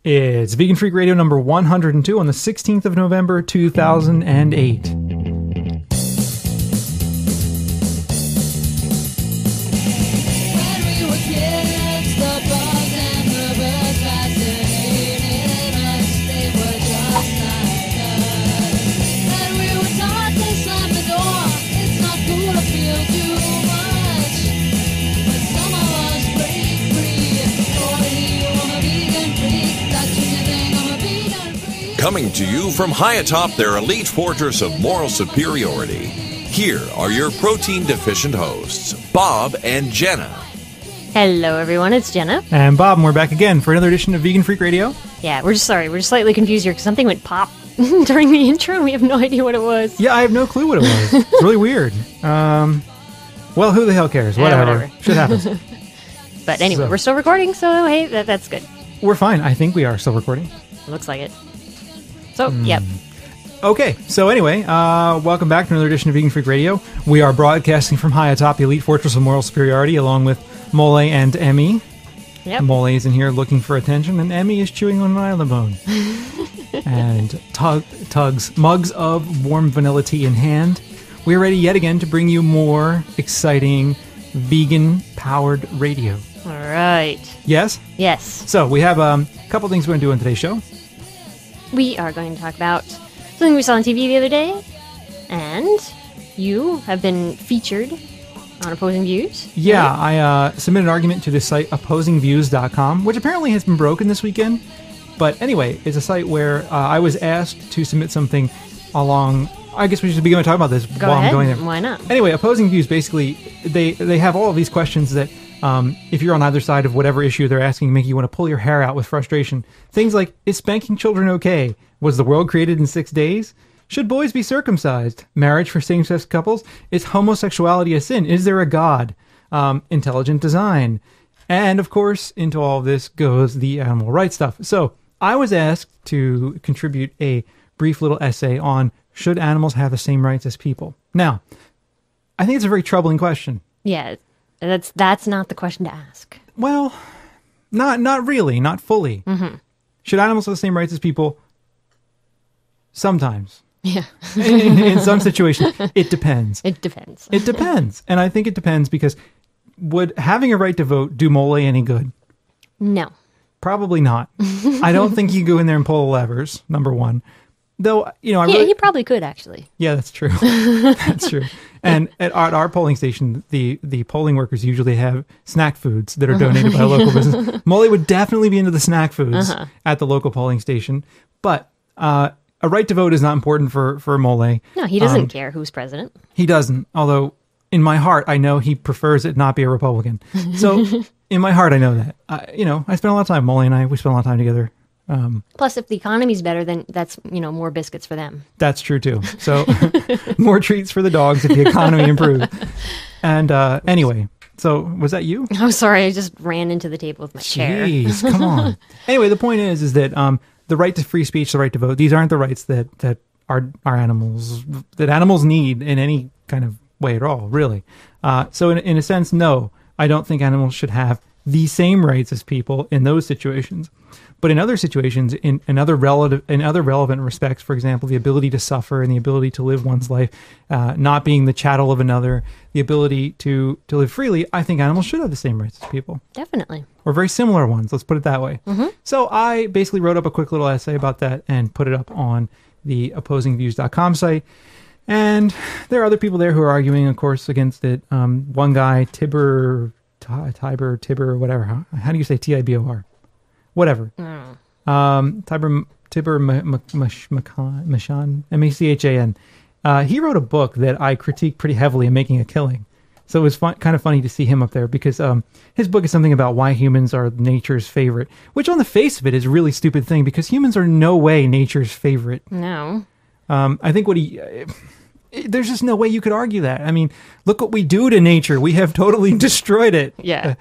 It's Vegan Freak Radio number 102 on the 16th of November, 2008. Coming to you from high atop their elite fortress of moral superiority, here are your protein-deficient hosts, Bob and Jenna. Hello, everyone. It's Jenna. And Bob, and we're back again for another edition of Vegan Freak Radio. Yeah, we're just sorry. We're just slightly confused here because something went pop during the intro, and we have no idea what it was. Yeah, I have no clue what it was. It's really weird. Well, who the hell cares? Whatever. Shit happens. But anyway, we're still recording, so hey, that's good. We're fine. I think we are still recording. Looks like it. So, yep. Okay, so anyway, welcome back to another edition of Vegan Freak Radio. We are broadcasting from high atop the elite fortress of moral superiority, along with Mole and Emmy. Yep. Mole is in here looking for attention, and Emmy is chewing on an island bone. And tugs, mugs of warm vanilla tea in hand. We're ready yet again to bring you more exciting vegan-powered radio. All right. Yes? Yes. So, we have a couple things we're going to do in today's show. We are going to talk about something we saw on TV the other day, and you have been featured on Opposing Views. Yeah, I submitted an argument to the site opposingviews.com, which apparently has been broken this weekend. But anyway, it's a site where I was asked to submit something along... I guess we should begin to talk about this Go while ahead. I'm going there. Why not? Anyway, Opposing Views, basically, they have all of these questions that... if you're on either side of whatever issue they're asking, make you want to pull your hair out with frustration. Things like, is spanking children okay? Was the world created in 6 days? Should boys be circumcised? Marriage for same-sex couples? Is homosexuality a sin? Is there a God? Intelligent design? And, of course, into all of this goes the animal rights stuff. So, I was asked to contribute a brief little essay on should animals have the same rights as people? Now, I think it's a very troubling question. Yeah, that's not the question to ask. Well, not really, not fully. Mm-hmm. Should animals have the same rights as people? Sometimes. Yeah. in some situations, it depends. It depends. It depends. And I think it depends because would having a right to vote do Mole any good? No. Probably not. I don't think you go in there and pull the levers, number one. Though, he probably could, actually. Yeah, that's true. That's true. And at our polling station, the polling workers usually have snack foods that are donated by a local business. Mole would definitely be into the snack foods at the local polling station. But a right to vote is not important for Mole. No, he doesn't care who's president. He doesn't. Although, in my heart, I know he prefers it not be a Republican. So, in my heart, I know that. I spend a lot of time, Mole and I, we spend a lot of time together. Plus, if the economy's better, then that's, more biscuits for them. That's true, too. So, more treats for the dogs if the economy improves. And anyway, so was that you? I'm sorry, I just ran into the table with my chair. Jeez, come on. Anyway, the point is that the right to free speech, the right to vote, these aren't the rights that our animals need in any kind of way at all, really. So in a sense, no, I don't think animals should have the same rights as people in those situations. But in other situations, in other relevant respects, for example, the ability to suffer and the ability to live one's life, not being the chattel of another, the ability to live freely, I think animals should have the same rights as people. Definitely. Or very similar ones, let's put it that way. Mm-hmm. So I basically wrote up a quick little essay about that and put it up on the opposingviews.com site. And there are other people there who are arguing, of course, against it. One guy, Tibor, whatever. How do you say Tibor? Whatever. Tibor Machan, Machan. He wrote a book that I critiqued pretty heavily in Making a Killing. So it was kind of funny to see him up there because his book is something about why humans are nature's favorite, which on the face of it is a really stupid thing because humans are no way nature's favorite. No. I think there's just no way you could argue that. I mean, look what we do to nature. We have totally destroyed it. Yeah.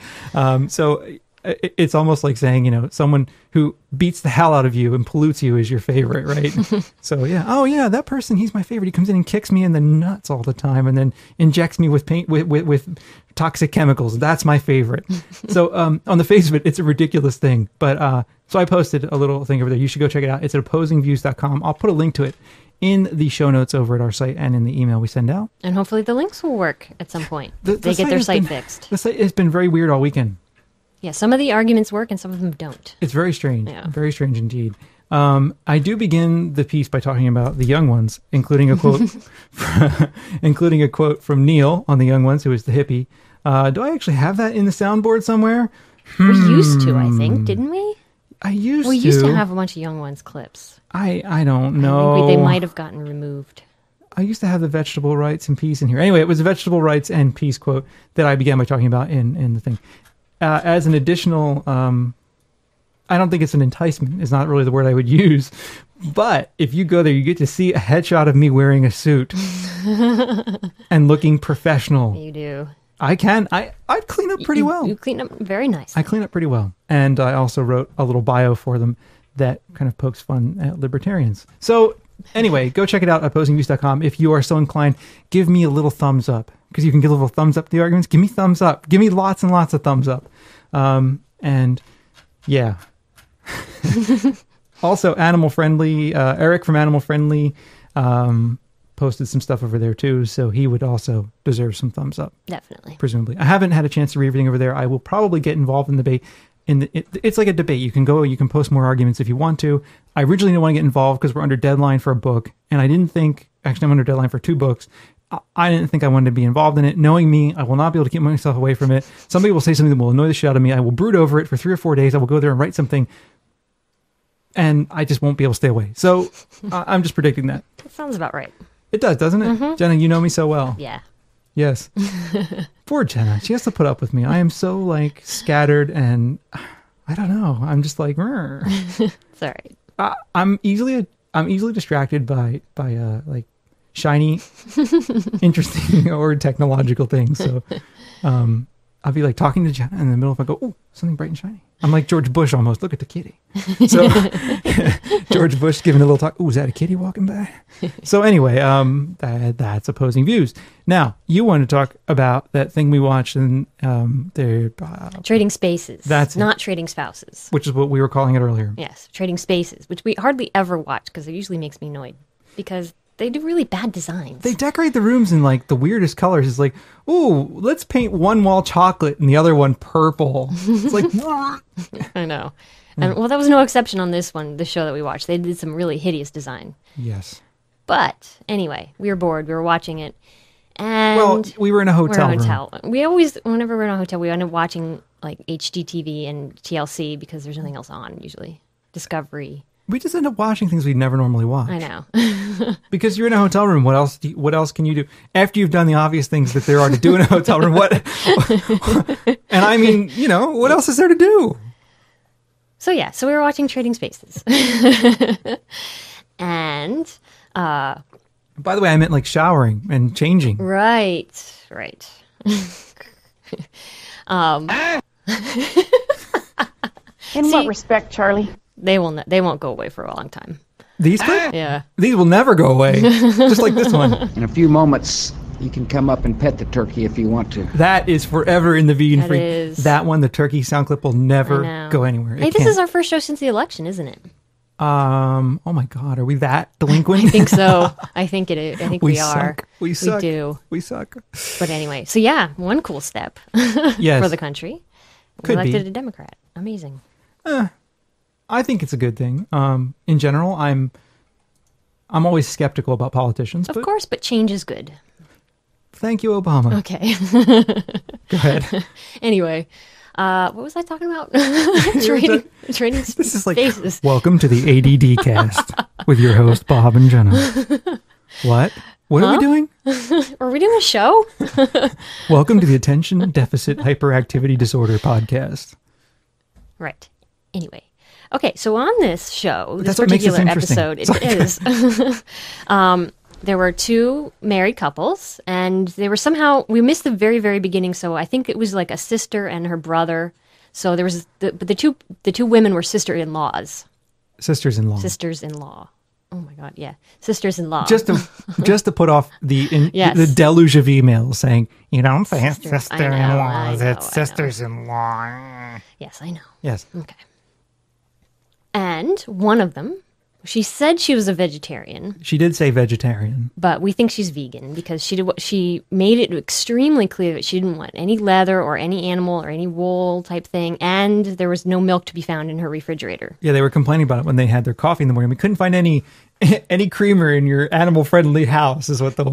So it's almost like saying, someone who beats the hell out of you and pollutes you is your favorite, right? So yeah, oh yeah, that person, he's my favorite. He comes in and kicks me in the nuts all the time, and then injects me with paint with toxic chemicals. That's my favorite. So on the face of it, it's a ridiculous thing. But so I posted a little thing over there. You should go check it out. It's at opposingviews.com. I'll put a link to it in the show notes over at our site and in the email we send out. And hopefully the links will work at some point. They get their site fixed. The site has been very weird all weekend. Yeah, some of the arguments work and some of them don't. It's very strange. Yeah. Very strange indeed. I do begin the piece by talking about the young ones, including a quote from Neil on the young ones, who is the hippie. Do I actually have that in the soundboard somewhere? We used to, I think, didn't we? We used to have a bunch of young ones clips. I don't know. I think they might have gotten removed. I used to have the vegetable rights and peace in here. Anyway, it was a vegetable rights and peace quote that I began by talking about in the thing. As an additional, I don't think it's an enticement. It's not really the word I would use. But if you go there, you get to see a headshot of me wearing a suit and looking professional. You do. I clean up pretty well. You clean up very nice. I clean up pretty well. And I also wrote a little bio for them that kind of pokes fun at libertarians. So anyway, go check it out at opposingviews.com. If you are so inclined, give me a little thumbs up, because you can give a little thumbs up to the arguments. Give me thumbs up. Give me lots and lots of thumbs up. And yeah. Also, Animal Friendly, Eric from Animal Friendly posted some stuff over there too, so he would also deserve some thumbs up. Definitely. Presumably. I haven't had a chance to read everything over there. I will probably get involved in the debate. It's like a debate. You can post more arguments if you want to. I originally didn't want to get involved because we're under deadline for a book, and I didn't think, actually I'm under deadline for 2 books. I didn't think I wanted to be involved in it. Knowing me, I will not be able to keep myself away from it. Somebody will say something that will annoy the shit out of me. I will brood over it for 3 or 4 days. I will go there and write something, and I just won't be able to stay away. So I'm just predicting that. That sounds about right. It does, doesn't it? Mm-hmm. Jenna, you know me so well. Yeah. Yes. Poor Jenna. She has to put up with me. I am so scattered, and I don't know. I'm just like, it's all right. I'm easily distracted by shiny, interesting or technological things. So I'll be talking to Jenna, and in the middle of I go, oh, something bright and shiny. I'm like George Bush almost. Look at the kitty. So George Bush giving a little talk. Oh, is that a kitty walking by? So anyway, that's Opposing Views. Now, you want to talk about that thing we watched in Trading Spaces. That's not Trading Spouses. Which is what we were calling it earlier. Yes, Trading Spaces, which we hardly ever watch because it usually makes me annoyed because they do really bad designs. They decorate the rooms in the weirdest colors. It's like, ooh, let's paint one wall chocolate and the other one purple. It's like, I know. And well, that was no exception on this show that we watched. They did some really hideous design. Yes. But anyway, we were bored. We were watching it. And we were in a hotel room. We always, whenever we're in a hotel, we end up watching HGTV and TLC because there's nothing else on usually. Discovery. We just end up watching things we'd never normally watch. I know. Because you're in a hotel room. What else can you do? After you've done the obvious things that there are to do in a hotel room, what? And I mean, what else is there to do? So we were watching Trading Spaces. And By the way, I meant showering and changing. Right. In what respect, Charlie? They won't go away for a long time. These clips? Yeah. These will never go away. Just like this one. In a few moments, you can come up and pet the turkey if you want to. That is forever in the vegan That free. is. That one, the turkey sound clip, will never go anywhere. Hey, this is our first show since the election, isn't it? Oh my God, are we that delinquent? I think so. I think it is. I think we are. Suck. We suck. We do. We suck. But anyway, so yeah, one cool step Yes. for the country. We Could elected be. a Democrat. Amazing. I think it's a good thing. In general, I'm always skeptical about politicians. Of but course, but change is good. Thank you, Obama. Okay. Go ahead. Anyway, what was I talking about? Trading This is like, spaces. welcome to the ADD cast with your host, Bob and Jenna. What? What are we doing? Are we doing a show? Welcome to the Attention Deficit Hyperactivity Disorder podcast. Right. Anyway. Okay, so on this show, this That's what makes this particular interesting. episode, it is. There were two married couples, and they were somehow, we missed the very, very beginning, so I think it was like a sister and her brother So there was but the two women were sister-in-laws. Sisters-in-law. Sisters-in-law. Oh my God, yeah. Sisters-in-law. Just to put off Yes. the deluge of emails saying, you don't say I know, sister-in-laws, I it's know. sisters-in-law. Yes, I know. Yes. Okay. And one of them, she said she was a vegetarian, She did say vegetarian. but we think she's vegan because she made it extremely clear that she didn't want any leather or any animal or any wool type thing, and there was no milk to be found in her refrigerator. Yeah, they were complaining about it when they had their coffee in the morning. We couldn't find any creamer in your animal-friendly house, is what the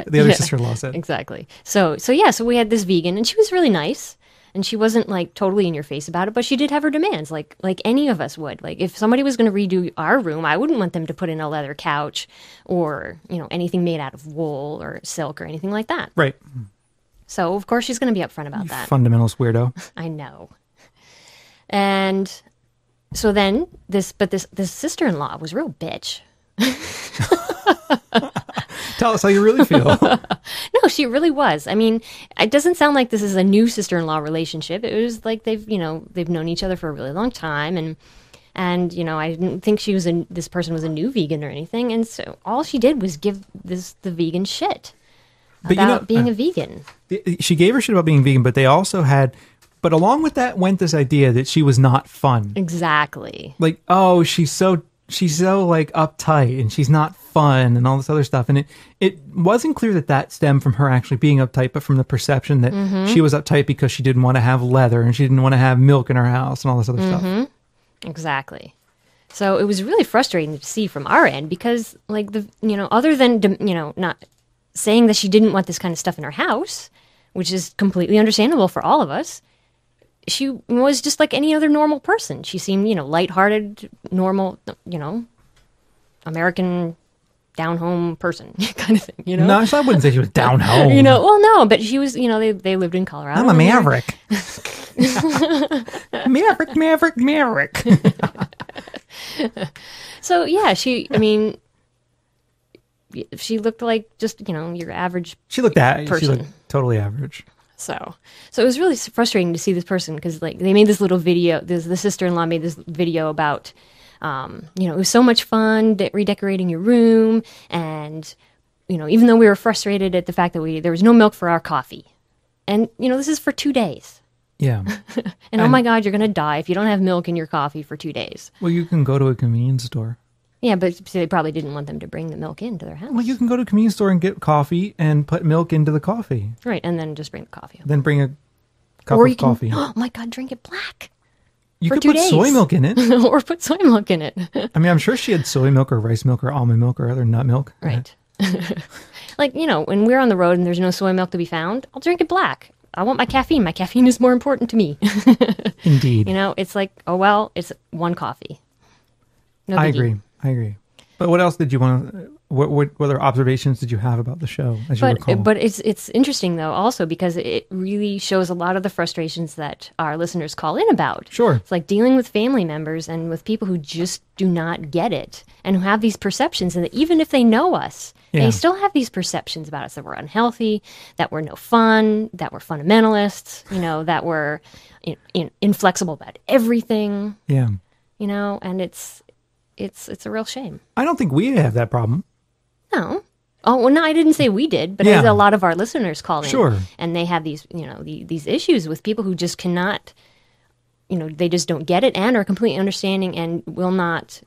other sister-in-law said. Exactly. So we had this vegan, and she was really nice, and she wasn't like totally in your face about it, but she did have her demands, like any of us would. Like if somebody was going to redo our room, I wouldn't want them to put in a leather couch or anything made out of wool or silk or anything like that. Right. So of course she's going to be upfront about that. Fundamentalist weirdo. I know. And so then this sister-in-law was a real bitch. Tell us how you really feel. No, she really was. I mean, it doesn't sound like this is a new sister-in-law relationship. It was like they've known each other for a really long time, and I didn't think this person was a new vegan or anything. And so all she did was give the vegan shit about being a vegan. She gave her shit about being vegan, but they also had, but along with that went this idea that she was not fun. Exactly. Like, oh, she's so like uptight and she's not fun and all this other stuff. And it wasn't clear that stemmed from her actually being uptight, but from the perception that she was uptight because she didn't want to have leather and she didn't want to have milk in her house and all this other stuff. Exactly. So it was really frustrating to see from our end because like other than, not saying that she didn't want this kind of stuff in her house, which is completely understandable for all of us, she was just like any other normal person. She seemed, lighthearted, normal, American down-home person kind of thing, No, I wouldn't say she was down home. Well, no, but she was, they lived in Colorado. I'm a maverick. Maverick. So, yeah, she looked like just, your average She looked person. Totally average. So it was really frustrating to see this person because like they made this little video. The sister-in-law made this video about, it was so much fun redecorating your room, and even though we were frustrated at the fact that there was no milk for our coffee, and this is for 2 days. Yeah. and oh my God, you're gonna die if you don't have milk in your coffee for 2 days. Well, you can go to a convenience store. Yeah, but they probably didn't want them to bring the milk into their house. Well, you can go to a convenience store and get coffee and put milk into the coffee. Right, and then just bring the coffee. Then bring a cup or of you can, coffee. Oh my God, drink it black. You for could 2 put days. soy milk in it. Or put soy milk in it. I mean, I'm sure she had soy milk or rice milk or almond milk or other nut milk. Right. Like, when we're on the road and there's no soy milk to be found, I'll drink it black. I want my caffeine. My caffeine is more important to me. Indeed. It's like, oh, well, it's one coffee. No biggie. I agree. But what else did you want to, what other observations did you have about the show, as you recall? But it's interesting, though, also, because it really shows a lot of the frustrations that our listeners call in about. Sure. It's like dealing with family members and with people who just do not get it and who have these perceptions, and that even if they know us, they still have these perceptions about us that we're unhealthy, that we're no fun, that we're fundamentalists, that we're inflexible about everything. Yeah. And it's a real shame. I don't think we have that problem. No. Oh, well, no, I didn't say we did, but a lot of our listeners call in. Sure. And they have these, these issues with people who just cannot, they just don't get it and are completely understanding and will not,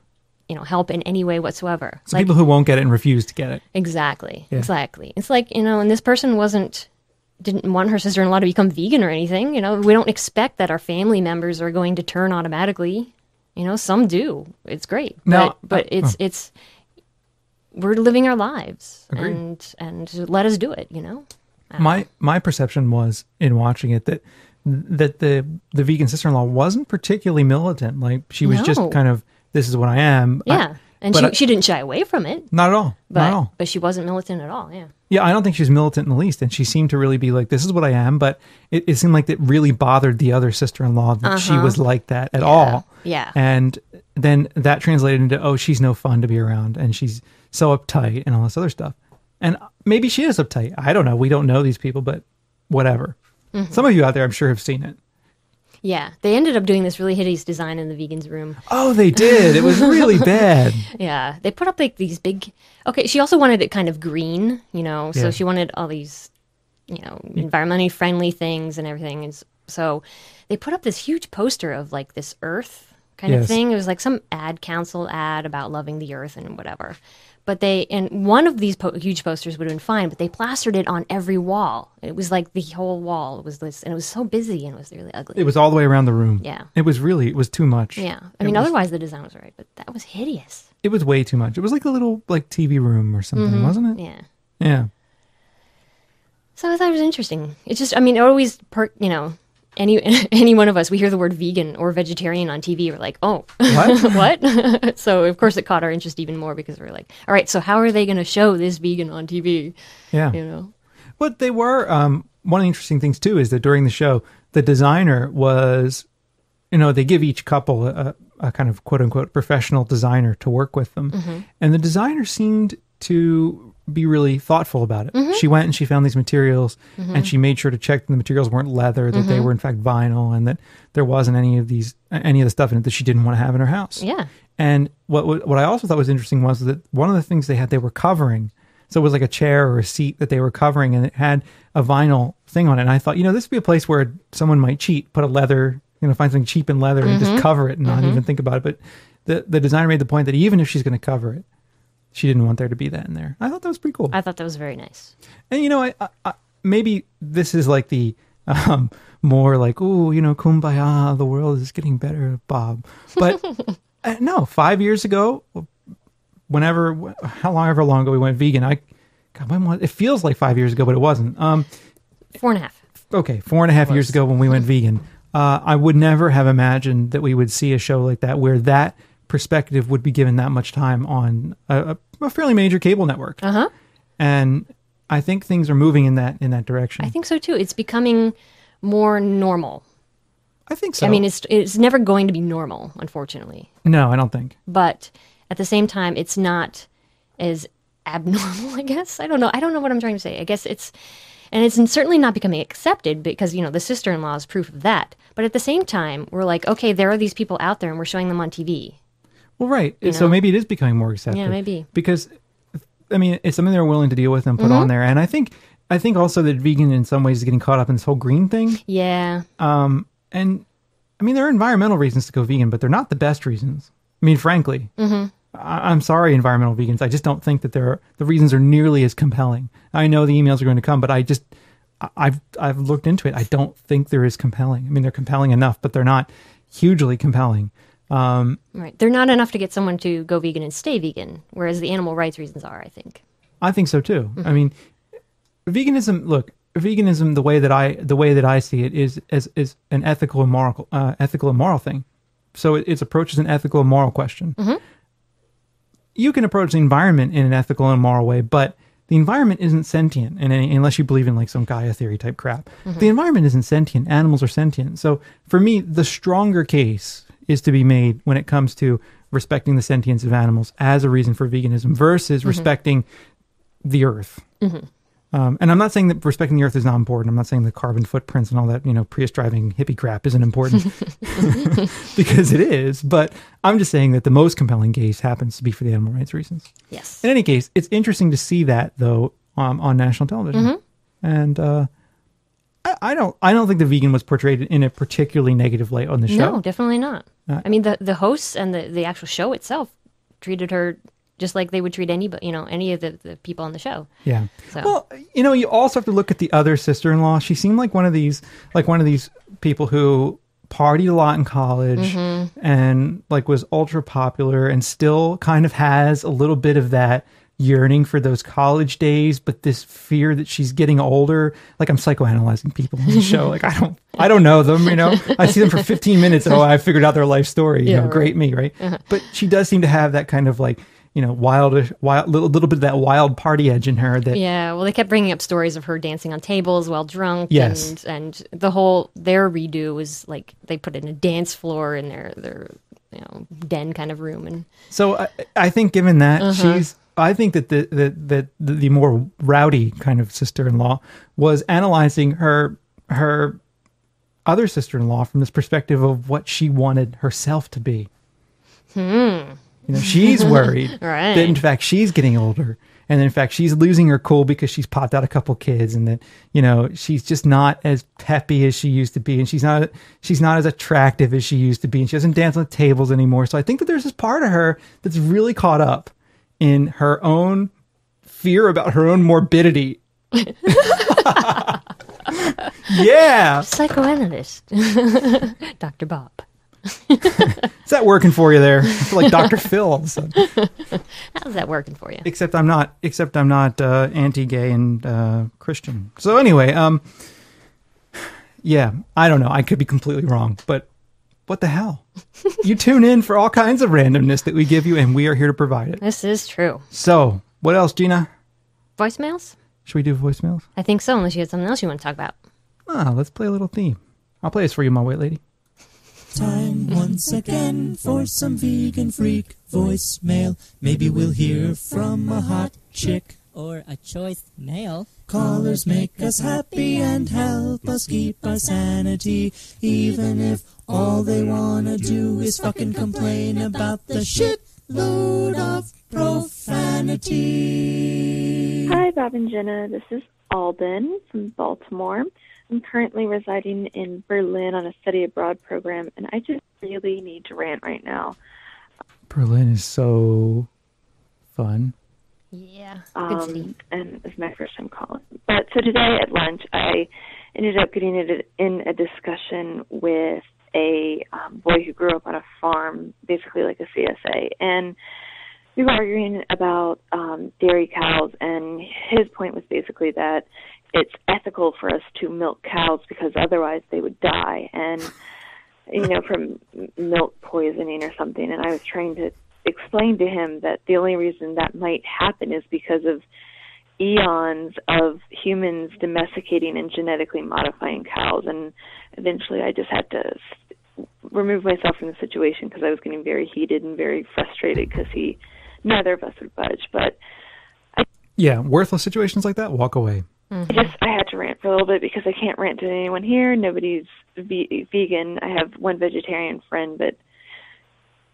help in any way whatsoever. So people who won't get it and refuse to get it. Exactly. Yeah. Exactly. It's like, and this person didn't want her sister-in-law to become vegan or anything. We don't expect that our family members are going to turn automatically. Some do. It's great. No, but it's we're living our lives. Agreed. And let us do it, My perception was in watching it that the vegan sister-in-law wasn't particularly militant. Like she was just kind of, this is what I am. Yeah. She didn't shy away from it. Not at all. Not at all. But she wasn't militant at all, yeah. Yeah, I don't think she was militant in the least. And she seemed to really be like, this is what I am. But it seemed like it really bothered the other sister-in-law that she was like that at all. Yeah. And then that translated into, oh, she's no fun to be around. And she's so uptight and all this other stuff. And maybe she is uptight. I don't know. We don't know these people, but whatever. Mm-hmm. Some of you out there, I'm sure, have seen it. Yeah, they ended up doing this really hideous design in the vegans' room. Oh, they did. It was really bad. Yeah, they put up like these big. Okay, she also wanted it kind of green, so Yeah. she wanted all these, environmentally friendly things and everything. And so they put up this huge poster of like this Earth kind of Yes. thing. It was like some ad council ad about loving the Earth and whatever. But and one of these huge posters would have been fine, but they plastered it on every wall. It was like the whole wall was this, and it was so busy and it was really ugly. It was all the way around the room. Yeah. It was too much. Yeah, I mean, otherwise the design was all right, but that was hideous. It was way too much. It was like a little like TV room or something, wasn't it? Yeah. Yeah. So I thought it was interesting. It's just, I mean, it always, any one of us, we hear the word vegan or vegetarian on TV, we're like, oh, What? what? So of course it caught our interest even more because we're like, all right, so how are they going to show this vegan on TV? Yeah. But they were, one of the interesting things too is that during the show, the designer was, they give each couple a kind of quote unquote professional designer to work with them. And the designer seemed to be really thoughtful about it. She went and she found these materials and she made sure to check that the materials weren't leather, that they were in fact vinyl, and that there wasn't any of the stuff in it that she didn't want to have in her house. Yeah. And what I also thought was interesting was that one of the things they were covering. So it was like a chair or a seat that they were covering, and it had a vinyl thing on it. And I thought, this would be a place where someone might cheat, put a leather, find something cheap in leather and just cover it and not even think about it. But the designer made the point that even if she's going to cover it, she didn't want there to be that in there. I thought that was pretty cool. I thought that was very nice. And, I maybe this is like the more like, oh, kumbaya, the world is getting better, Bob. But no, 5 years ago, however long ago we went vegan, it feels like 5 years ago, but it wasn't. 4.5. Okay, 4.5 years ago when we went vegan, I would never have imagined that we would see a show like that where that perspective would be given that much time on a fairly major cable network. And I think things are moving in that direction. I think so too. It's becoming more normal. I think so. I mean, it's never going to be normal, unfortunately. No, I don't think. But at the same time, it's not as abnormal, I guess. I don't know what I'm trying to say. I guess it's certainly not becoming accepted because, the sister-in-law is proof of that. But at the same time, we're like, okay, there are these people out there and we're showing them on TV. Well, right. So maybe it is becoming more accepted. Yeah, maybe. Because, I mean, it's something they're willing to deal with and put on there. And I think also that vegan in some ways is getting caught up in this whole green thing. Yeah. And, I mean, there are environmental reasons to go vegan, but they're not the best reasons. I mean, frankly. I'm sorry, environmental vegans. I just don't think that the reasons are nearly as compelling. I know the emails are going to come, but I've looked into it. I don't think they're as compelling. I mean, they're compelling enough, but they're not hugely compelling. Right. They're not enough to get someone to go vegan and stay vegan, whereas the animal rights reasons are, I think. I think so too. I mean, veganism, the way that I see it is an ethical and moral thing. So its approach is an ethical and moral question. You can approach the environment in an ethical and moral way, but the environment isn't sentient unless you believe in like some Gaia theory type crap. The environment isn't sentient. Animals are sentient. So for me, the stronger case is to be made when it comes to respecting the sentience of animals as a reason for veganism versus respecting the earth. And I'm not saying that respecting the earth is not important. I'm not saying the carbon footprints and all that, Prius driving hippie crap isn't important because it is. But I'm just saying that the most compelling case happens to be for the animal rights reasons. Yes. In any case, it's interesting to see that though on national television. And I don't think the vegan was portrayed in a particularly negative light on the show. No, definitely not. I mean, the hosts and the actual show itself treated her just like they would treat anybody, any of the people on the show. Yeah. So. Well, you also have to look at the other sister-in-law. She seemed like one of these people who partied a lot in college and like was ultra popular and still kind of has a little bit of that yearning for those college days, but this fear that she's getting older. Like I'm psychoanalyzing people on the show. Like I don't know them, I see them for 15 minutes. And, I figured out their life story. Great me, right? But she does seem to have that kind of like, wild little bit of that wild party edge in her. That yeah, well, they kept bringing up stories of her dancing on tables while drunk. Yes, and their redo was like they put in a dance floor in their den kind of room, and so I think given that I think that the more rowdy kind of sister-in-law was analyzing her other sister-in-law from this perspective of what she wanted herself to be. She's worried Right. that in fact she's getting older, and in fact she's losing her cool because she's popped out a couple kids, and that she's just not as peppy as she used to be, and she's not as attractive as she used to be, and she doesn't dance on the tables anymore. So I think that there's this part of her that's really caught up in her own fear about her own morbidity. Yeah. Psychoanalyst. Dr. Bob. Is that working for you there? I feel like Dr. Phil all of a sudden. How's that working for you? Except I'm not anti-gay and Christian. So anyway, yeah, I don't know. I could be completely wrong, but what the hell? You tune in for all kinds of randomness that we give you, and we are here to provide it. This is true. So, what else, Gina? Voicemails? Should we do voicemails? I think so, unless you had something else you want to talk about. Let's play a little theme. I'll play this for you, my white lady. Time once again for some vegan freak voicemail. Maybe we'll hear from a hot chick or a choice male. Callers make us happy and help us keep our sanity, even if all they wanna do is fucking complain about the shitload of profanity. Hi, Bob and Jenna. This is Alden from Baltimore. I'm currently residing in Berlin on a study abroad program, and I just really need to rant right now. Berlin is so fun. Yeah, good city. And it's my first time calling. But so today at lunch, I ended up getting in a discussion with a boy who grew up on a farm, basically like a CSA, and we were arguing about dairy cows, and his point was basically that it's ethical for us to milk cows because otherwise they would die, and from milk poisoning or something. And I was trying to explain to him that the only reason that might happen is because of eons of humans domesticating and genetically modifying cows, and eventually I just had to remove myself from the situation because I was getting very heated and very frustrated because neither of us would budge. But yeah, worthless situations like that, walk away. I had to rant for a little bit because I can't rant to anyone here. Nobody's vegan. I have one vegetarian friend, but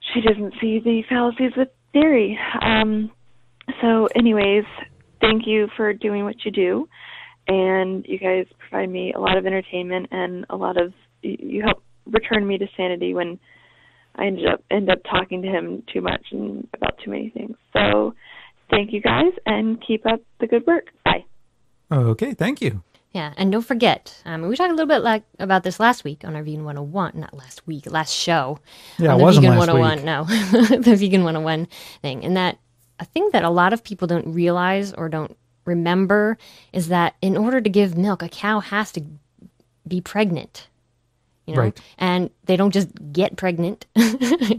she doesn't see the fallacies with dairy. So anyways, thank you for doing what you do. And you guys provide me a lot of entertainment and you help return me to sanity when I end up talking to him too much and about too many things. So thank you guys and keep up the good work. Bye. Okay, thank you. Yeah, and don't forget, we talked a little bit about this last week on our Vegan 101, not last week, last show. Yeah, on it wasn't Vegan last 101, week. No, the Vegan 101 thing. And that a thing that a lot of people don't realize or don't remember is that in order to give milk, a cow has to be pregnant. Right. And they don't just get pregnant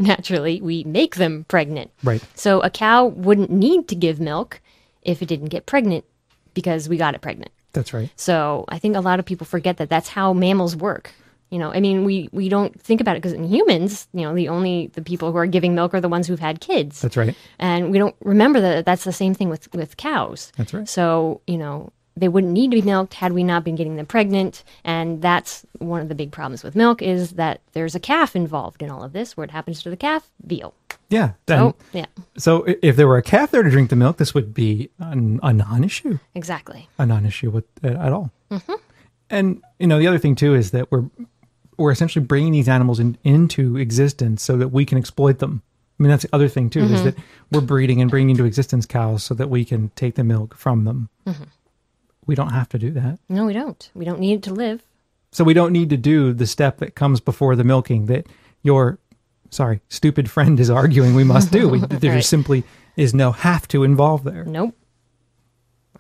naturally. We make them pregnant. Right. So a cow wouldn't need to give milk if it didn't get pregnant because we got it pregnant. That's right. So I think a lot of people forget that that's how mammals work. We don't think about it because in humans, the people who are giving milk are the ones who've had kids. That's right. And we don't remember that that's the same thing with cows. That's right. So, they wouldn't need to be milked had we not been getting them pregnant. And that's one of the big problems with milk is that there's a calf involved in all of this. What happens to the calf? Veal. Yeah. Yeah. So if there were a calf there to drink the milk, this would be a non-issue. Exactly. A non-issue at all. Mm-hmm. And, the other thing, too, is that we're essentially bringing these animals into existence so that we can exploit them. I mean, that's the other thing, too, is that we're breeding and bringing into existence cows so that we can take the milk from them. Mm-hmm. We don't have to do that. No, we don't. We don't need it to live. So we don't need to do the step that comes before the milking that your, stupid friend is arguing we must do. There just simply is no have to involved there. Nope.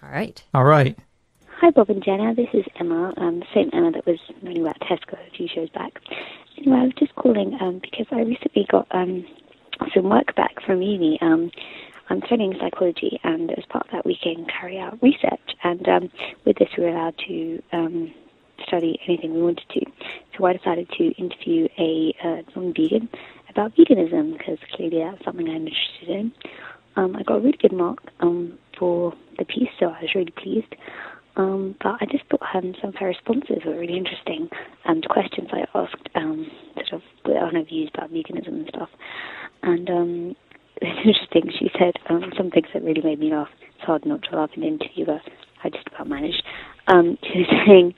All right. Hi, Bob and Jenna. This is Emma, same Emma that was running about Tesco a few shows back. Anyway, I was just calling because I recently got some work back from uni. I'm studying psychology, and as part of that, we can carry out research. And with this, we were allowed to study anything we wanted to. So I decided to interview a non-vegan about veganism, because clearly that's something I'm interested in. I got a really good mark for the piece, so I was really pleased. But I just thought some of her responses were really interesting, and questions I asked, sort of on her views about veganism and stuff. And it's interesting. She said some things that really made me laugh. It's hard not to laugh in an interview, but I just about managed. She was saying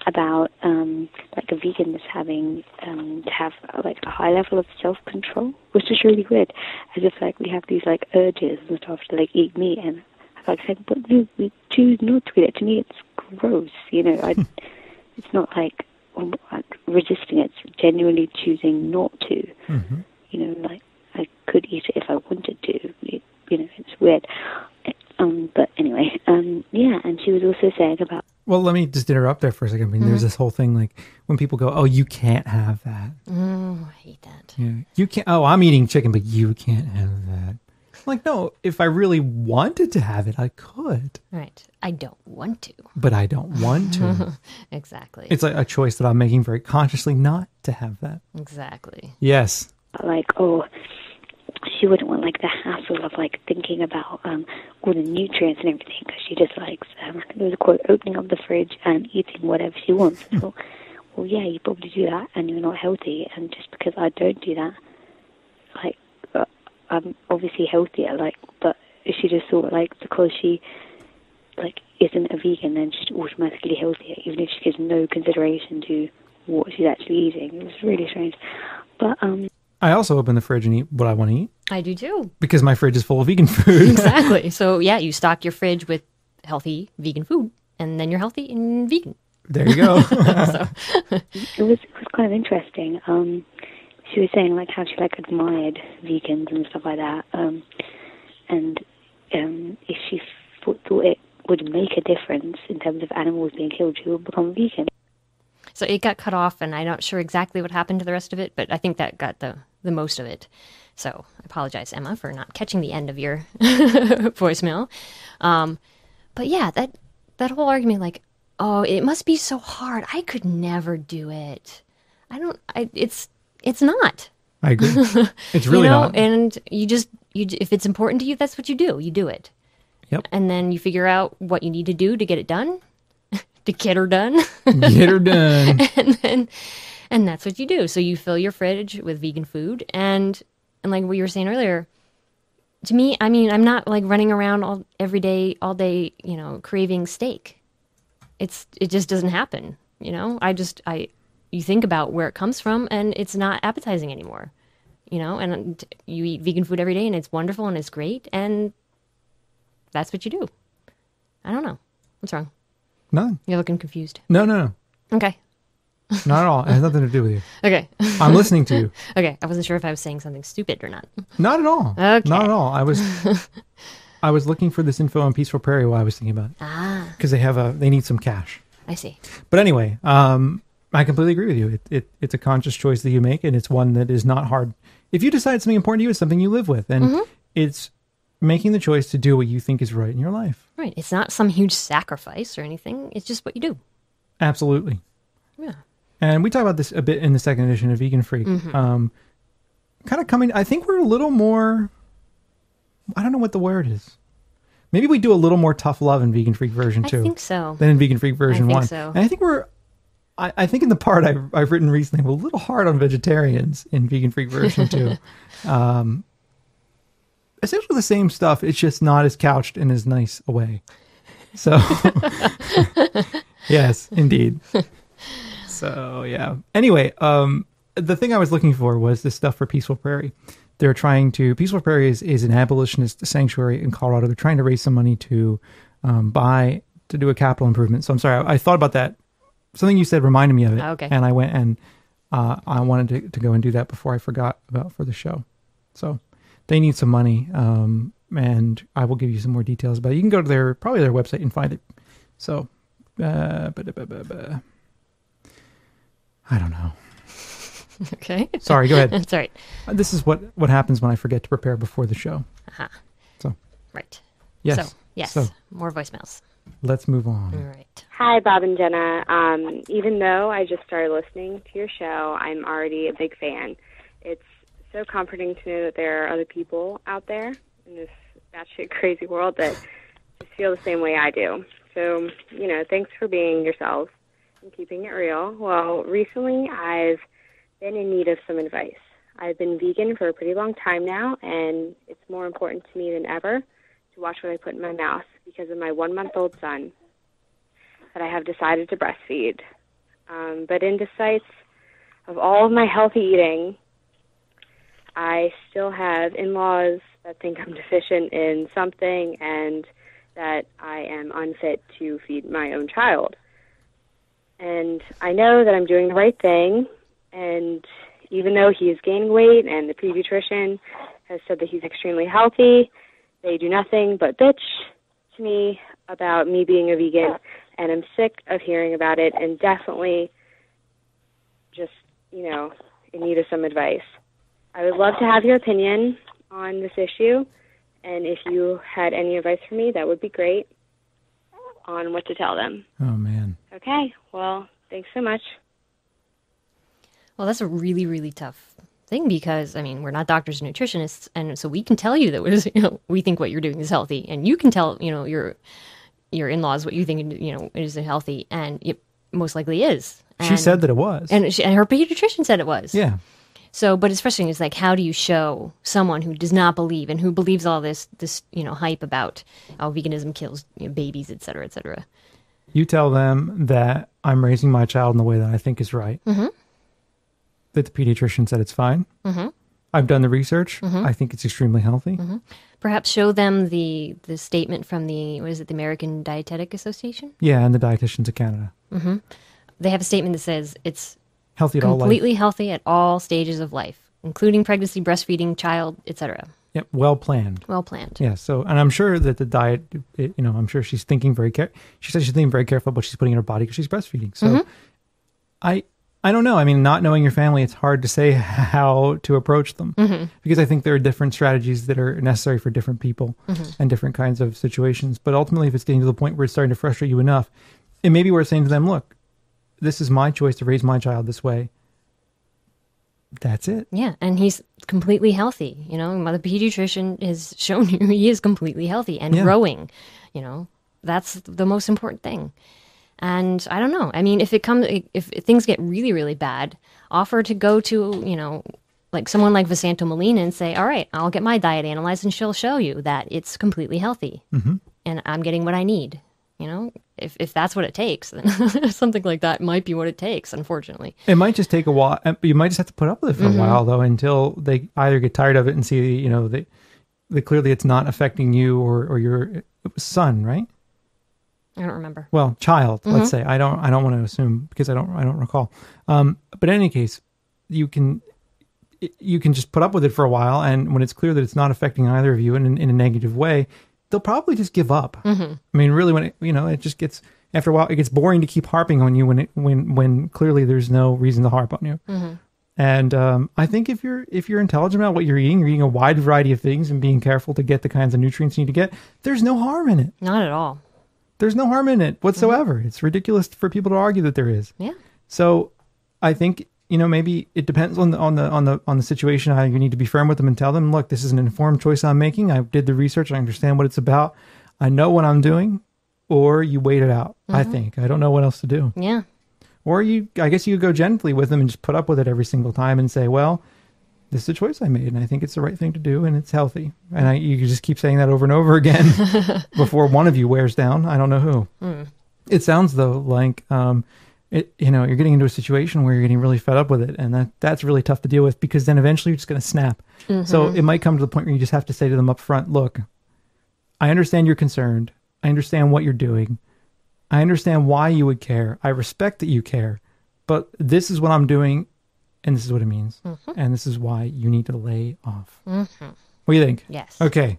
about like a vegan is having to have like a high level of self-control, which is really weird, as if like we have these like urges and stuff to like eat meat, and I like said, but no, we choose not to eat it. To me, it's gross. You know, it's not like resisting it. It's genuinely choosing not to. Mm-hmm. You know, like I could eat it if I wanted to. You know, it's weird. But anyway, yeah. And she was also saying about. Well, let me just interrupt there for a second. I mean, there's this whole thing like when people go, "Oh, you can't have that." I hate that. Yeah, you can't. Oh, I'm eating chicken, but you can't have that. Like, no, if I really wanted to have it, I could. Right. I don't want to. But I don't want to. Exactly. It's like a choice that I'm making very consciously not to have that. Exactly. Yes. Like, oh, she wouldn't want like the hassle of like thinking about all the nutrients and everything, because she just likes, there was a quote, opening up the fridge and eating whatever she wants. So, well, yeah, you probably do that and you're not healthy. And just because I don't do that, like, I'm obviously healthier, like, but she just thought like because she like isn't a vegan, then she's automatically healthier, even if she gives no consideration to what she's actually eating. It was really strange. But I also open the fridge and eat what I want to eat. I do too. Because my fridge is full of vegan food. Exactly. So yeah, you stock your fridge with healthy vegan food, and then you're healthy and vegan. There you go. It was kind of interesting. She was saying like how she like admired vegans and stuff like that, and if she thought it would make a difference in terms of animals being killed, she would become vegan. So it got cut off, and I'm not sure exactly what happened to the rest of it, but I think that got the most of it. So I apologize, Emma, for not catching the end of your voicemail. But yeah, that whole argument, like, oh, it must be so hard. I could never do it. It's not. I agree. It's really not. And you if it's important to you, that's what you do. You do it. Yep. And then you figure out what you need to do to get it done, to get her done. Get her done. and that's what you do. So you fill your fridge with vegan food, and like what you were saying earlier, to me, I mean, I'm not like running around all day, craving steak. It just doesn't happen. You think about where it comes from, and it's not appetizing anymore, and you eat vegan food every day, and it's wonderful and it's great, and that's what you do. I don't know. What's wrong? None. You're looking confused. No. Okay. Not at all. It has nothing to do with you. Okay. I'm listening to you. Okay. I wasn't sure if I was saying something stupid or not. Not at all. Okay. Not at all. I was looking for this info on Peaceful Prairie while I was thinking about it. Ah. Because they need some cash. I see. But anyway, I completely agree with you. It's a conscious choice that you make, and it's one that is not hard. If you decide something important to you, it's something you live with, and it's making the choice to do what you think is right in your life. Right. It's not some huge sacrifice or anything. It's just what you do. Absolutely. Yeah. And we talk about this a bit in the second edition of Vegan Freak. Kind of coming, I think we're a little more, I don't know what the word is. Maybe we do a little more tough love in Vegan Freak version 2. I think so. Than in Vegan Freak version 1. I think so. And I think I think in the part I've written recently, we're a little hard on vegetarians in Vegan Freak version 2. Essentially the same stuff. It's just not as couched in as nice a way. So, yes, indeed. So, yeah. Anyway, the thing I was looking for was this stuff for Peaceful Prairie. Peaceful Prairie is an abolitionist sanctuary in Colorado. They're trying to raise some money to do a capital improvement. So I'm sorry, I thought about that. Something you said reminded me of it. Okay. And I went and I wanted to go and do that before I forgot about for the show. So they need some money, and I will give you some more details about it. You can go to probably their website and find it. So, I don't know. Okay. Sorry, go ahead. That's all right. This is what happens when I forget to prepare before the show. Uh-huh. So. Right. Yes. So, yes. So, more voicemails. let's move on. All right. Hi, Bob and Jenna. Even though I just started listening to your show, I'm already a big fan. It's so comforting to know that there are other people out there in this batshit crazy world that just feel the same way I do. So, thanks for being yourselves and keeping it real. Well, recently I've been in need of some advice. I've been vegan for a pretty long time now, and it's more important to me than ever to watch what I put in my mouth because of my 1-month-old son that I have decided to breastfeed. But in despite of all of my healthy eating, I still have in-laws that think I'm deficient in something and that I am unfit to feed my own child. And I know that I'm doing the right thing, and even though he is gaining weight and the pediatrician has said that he's extremely healthy, they do nothing but bitch to me about me being a vegan, and I'm sick of hearing about it and definitely just, in need of some advice. I would love to have your opinion on this issue, and if you had any advice for me, that would be great on what to tell them. Oh, man. Okay, well, thanks so much. Well, that's a really, really tough thing because, we're not doctors and nutritionists, and so we can tell you that we think what you're doing is healthy, and you can tell, your in-laws what you think, is healthy, and it most likely is. She said that it was. And her pediatrician said it was. Yeah. So, but it's frustrating. It's like, how do you show someone who does not believe and who believes all this hype about how veganism kills babies, et cetera, et cetera? You tell them that I'm raising my child in the way that I think is right. Mm-hmm. That the pediatrician said it's fine. Mm-hmm. I've done the research. Mm-hmm. I think it's extremely healthy. Mm-hmm. Perhaps show them the statement from the American Dietetic Association? Yeah, and the Dietitians of Canada. Mm-hmm. They have a statement that says it's healthy at all life. Completely healthy at all stages of life, including pregnancy, breastfeeding, child, etc. Yep, well planned. Well planned. Yeah. So, and I'm sure that the diet, I'm sure she's thinking very She says she's thinking very careful about what she's putting in her body because she's breastfeeding. So, mm-hmm. I don't know. Not knowing your family, it's hard to say how to approach them mm-hmm. because I think there are different strategies that are necessary for different people mm-hmm. and different kinds of situations. But ultimately, if it's getting to the point where it's starting to frustrate you enough, it may be worth saying to them, look, this is my choice to raise my child this way. That's it. Yeah, and he's completely healthy. The pediatrician has shown you he is completely healthy and growing. That's the most important thing. And I don't know. If things get really, really bad, offer to go to, like someone like Vasanto Molina and say, all right, I'll get my diet analyzed and she'll show you that it's completely healthy mm-hmm. and I'm getting what I need. If that's what it takes, then something like that might be what it takes, unfortunately. It might just take a while. You might just have to put up with it for mm-hmm. a while, though, until they either get tired of it and see, that clearly it's not affecting you or your son, right? I don't remember. Well, child, mm-hmm. let's say. I don't want to assume because I don't recall. But in any case, you can just put up with it for a while, and when it's clear that it's not affecting either of you in a negative way, they'll probably just give up. Mm-hmm. Really, when it just gets after a while, it gets boring to keep harping on you when clearly there's no reason to harp on you. Mm-hmm. And I think if you're intelligent about what you're eating a wide variety of things and being careful to get the kinds of nutrients you need to get, there's no harm in it. Not at all. There's no harm in it whatsoever. Mm-hmm. It's ridiculous for people to argue that there is. Yeah. So I think maybe it depends on the situation. How you need to be firm with them and tell them, look, this is an informed choice I'm making. I did the research. I understand what it's about. I know what I'm doing. Or you wait it out. Mm-hmm. I think I don't know what else to do. Yeah. Or I guess you could go gently with them and just put up with it every single time and say, well, this is a choice I made and I think it's the right thing to do and it's healthy. And you can just keep saying that over and over again before one of you wears down. I don't know who. Mm. It sounds though like you're getting into a situation where you're getting really fed up with it, and that's really tough to deal with because then eventually you're just going to snap. Mm-hmm. So it might come to the point where you just have to say to them up front, look, I understand you're concerned. I understand what you're doing. I understand why you would care. I respect that you care, but this is what I'm doing, and this is what it means, mm-hmm. and this is why you need to lay off. Mm-hmm. What do you think? Yes. Okay.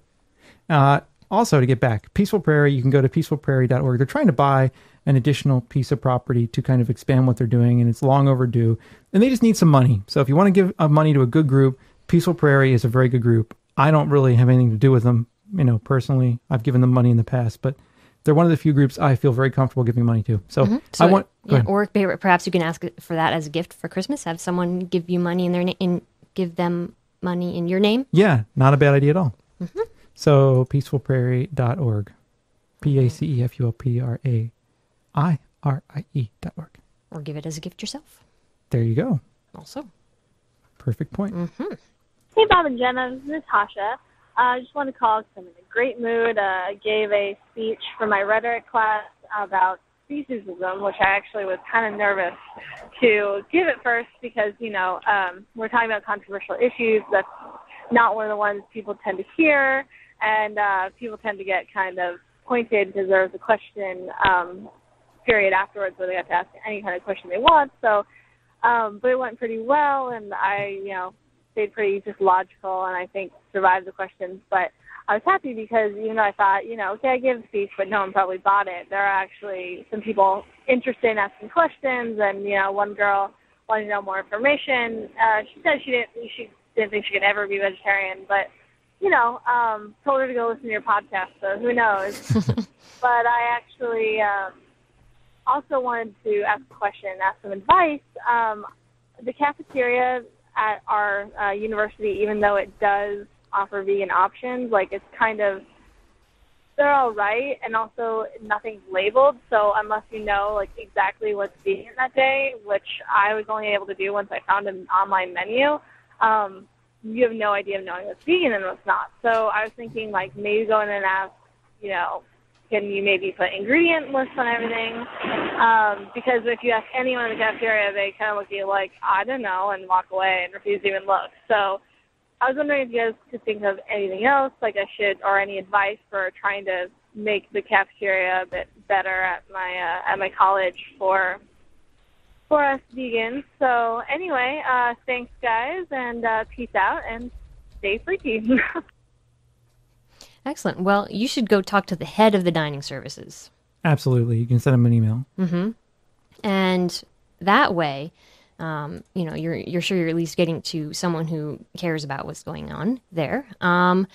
Also, to get back, Peaceful Prairie, you can go to peacefulprairie.org. They're trying to buy an additional piece of property to kind of expand what they're doing, and it's long overdue. And they just need some money. So if you want to give money to a good group, Peaceful Prairie is a very good group. I don't really have anything to do with them, personally. I've given them money in the past, but they're one of the few groups I feel very comfortable giving money to. So, mm-hmm. I want... Or perhaps you can ask for that as a gift for Christmas. Have someone give you money give them money in your name. Yeah, not a bad idea at all. Mm-hmm. So peacefulprairie.org. PACEFULPRAIRIE.org. Or give it as a gift yourself. There you go. Also. Perfect point. Mm-hmm. Hey, Bob and Jenna, this is Natasha. I just want to call because I'm in a great mood. I gave a speech for my rhetoric class about speciesism, which I actually was kind of nervous to give at first because, we're talking about controversial issues. That's not one of the ones people tend to hear, and people tend to get kind of pointed because there was a question period afterwards where they got to ask any kind of question they want. So, but it went pretty well, and I, stayed pretty just logical, and I think survived the questions. But I was happy because even though I thought, okay, I gave a speech, but no one probably bought it, there are actually some people interested in asking questions, and, one girl wanted to know more information. She said she didn't think she could ever be vegetarian, but, told her to go listen to your podcast, so who knows. But I actually also wanted to ask a question, ask some advice. The cafeteria at our university, even though it does offer vegan options, it's kind of, they're all right, and also nothing's labeled, so unless you know exactly what's vegan that day, which I was only able to do once I found an online menu, you have no idea of knowing what's vegan and what's not. So I was thinking maybe go in and ask, can you maybe put ingredient lists on everything? Because if you ask anyone in the cafeteria, they kind of look at you like, I don't know, and walk away and refuse to even look. So I was wondering if you guys could think of anything else or any advice for trying to make the cafeteria a bit better at my college for us vegans. So anyway, thanks guys, and peace out, and stay freaky. Excellent. Well, you should go talk to the head of the dining services. Absolutely. You can send them an email. Mm-hmm. And that way, you're sure you're at least getting to someone who cares about what's going on there. And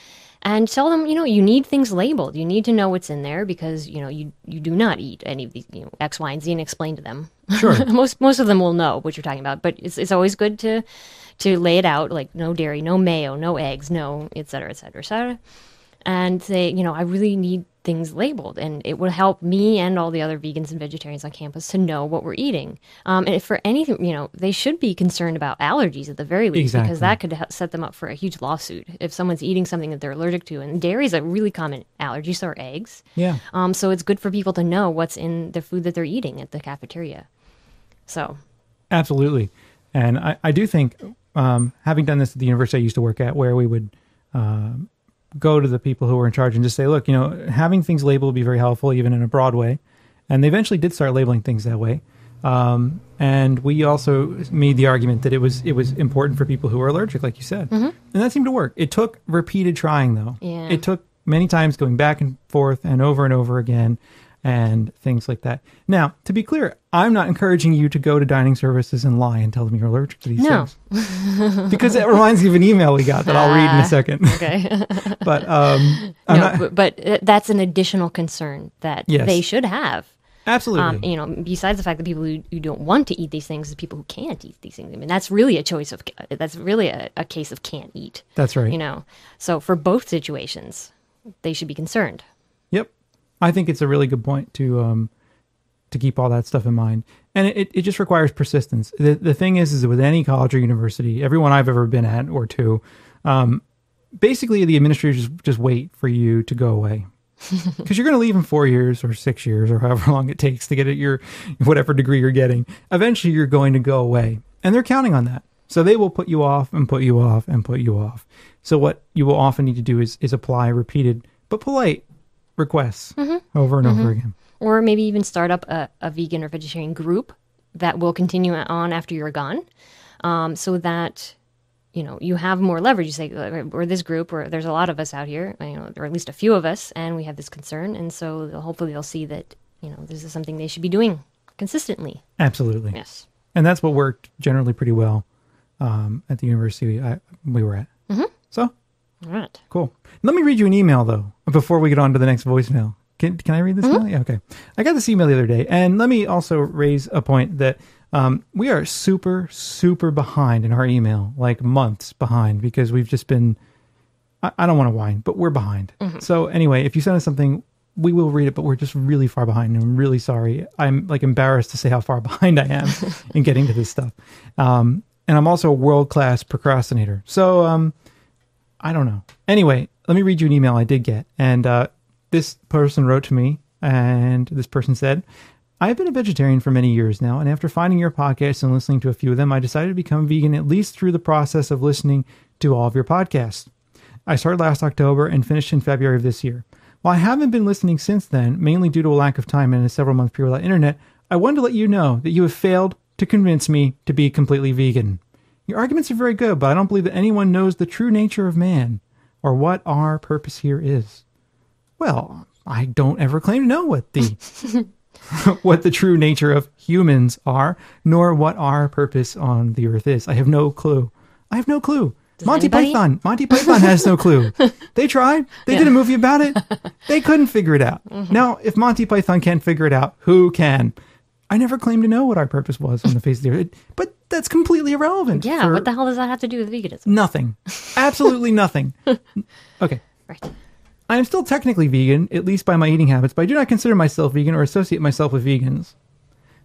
tell them, you need things labeled. You need to know what's in there because, you do not eat any of these, X, Y, and Z, and explain to them. Sure. most of them will know what you're talking about, but it's always good to lay it out, no dairy, no mayo, no eggs, no, et cetera, et cetera, et cetera. And say, I really need things labeled, and it will help me and all the other vegans and vegetarians on campus to know what we're eating. And if for anything, they should be concerned about allergies at the very least, exactly. Because that could set them up for a huge lawsuit if someone's eating something that they're allergic to. And dairy is a really common allergy, so are eggs. Yeah. So it's good for people to know what's in the food that they're eating at the cafeteria. So. Absolutely. And I do think, having done this at the university I used to work at, where we would go to the people who were in charge and just say, look, having things labeled would be very helpful, even in a broad way. And they eventually did start labeling things that way. And we also made the argument that it was important for people who are allergic, like you said. Mm-hmm. And that seemed to work. It took repeated trying, though. Yeah. It took many times going back and forth and over again and things like that. Now, to be clear, I'm not encouraging you to go to dining services and lie and tell them you're allergic to these things. Because it reminds me of an email we got that I'll read in a second. Okay. But but that's an additional concern that they should have. Absolutely. Besides the fact that people who don't want to eat these things are people who can't eat these things. I mean, that's really that's really a case of can't eat. That's right. So for both situations, they should be concerned. Yep. I think it's a really good point to keep all that stuff in mind. And it just requires persistence. The thing is that with any college or university, everyone I've ever been at or to, basically the administrators just wait for you to go away. Because you're going to leave in 4 years or 6 years or however long it takes to get at your whatever degree you're getting. Eventually you're going to go away. And they're counting on that. So they will put you off and put you off and put you off. So what you will often need to do is apply repeated but polite requests over and over again. Or maybe even start up a vegan or vegetarian group that will continue on after you're gone, so that you have more leverage. You say, we're this group, or there's a lot of us out here, or at least a few of us, and we have this concern, and so hopefully they'll see that this is something they should be doing consistently. Absolutely. Yes. And that's what worked generally pretty well at the university we were at. Mm-hmm. So. All right. Cool. Let me read you an email, though, before we get on to the next voicemail. Can I read this email? Yeah, okay. I got this email the other day, and let me also raise a point that we are super, super behind in our email, like months behind, because we've just been, I don't want to whine, but we're behind. Mm-hmm. So anyway, if you send us something, we will read it, but we're just really far behind. And I'm really sorry. I'm like embarrassed to say how far behind I am in getting to this stuff. And I'm also a world-class procrastinator. So, I don't know. Anyway, let me read you an email I did get. And this person wrote to me, and this person said, I've been a vegetarian for many years now, and after finding your podcast and listening to a few of them, I decided to become vegan at least through the process of listening to all of your podcasts. I started last October and finished in February of this year. While I haven't been listening since then, mainly due to a lack of time and a several-month period without internet, I wanted to let you know that you have failed to convince me to be completely vegan. Your arguments are very good, but I don't believe that anyone knows the true nature of man or what our purpose here is. Well, I don't ever claim to know what the what the true nature of humans are, nor what our purpose on the earth is. I have no clue. I have no clue. Monty Python has no clue. They tried. They did a movie about it. They couldn't figure it out. Now, if Monty Python can't figure it out, who can? I never claimed to know what our purpose was on the face of the earth, but that's completely irrelevant. Yeah, what the hell does that have to do with veganism? Nothing. Absolutely nothing. Okay. Right. I am still technically vegan, at least by my eating habits, but I do not consider myself vegan or associate myself with vegans.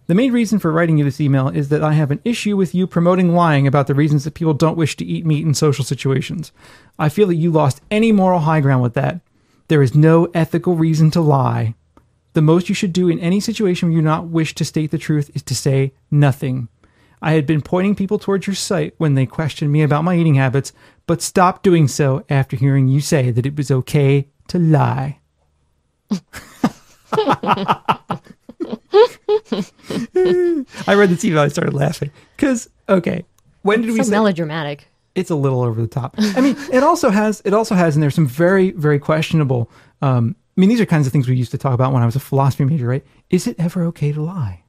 The main reason for writing you this email is that I have an issue with you promoting lying about the reasons that people don't wish to eat meat in social situations. I feel that you lost any moral high ground with that. There is no ethical reason to lie. The most you should do in any situation where you do not wish to state the truth is to say nothing. I had been pointing people towards your site when they questioned me about my eating habits, but stopped doing so after hearing you say that it was okay to lie. I read this email, I started laughing. Because, okay, when did we say... melodramatic. It's a little over the top. I mean, it also has in there some very, very questionable... I mean, these are kinds of things we used to talk about when I was a philosophy major, right? Is it ever okay to lie?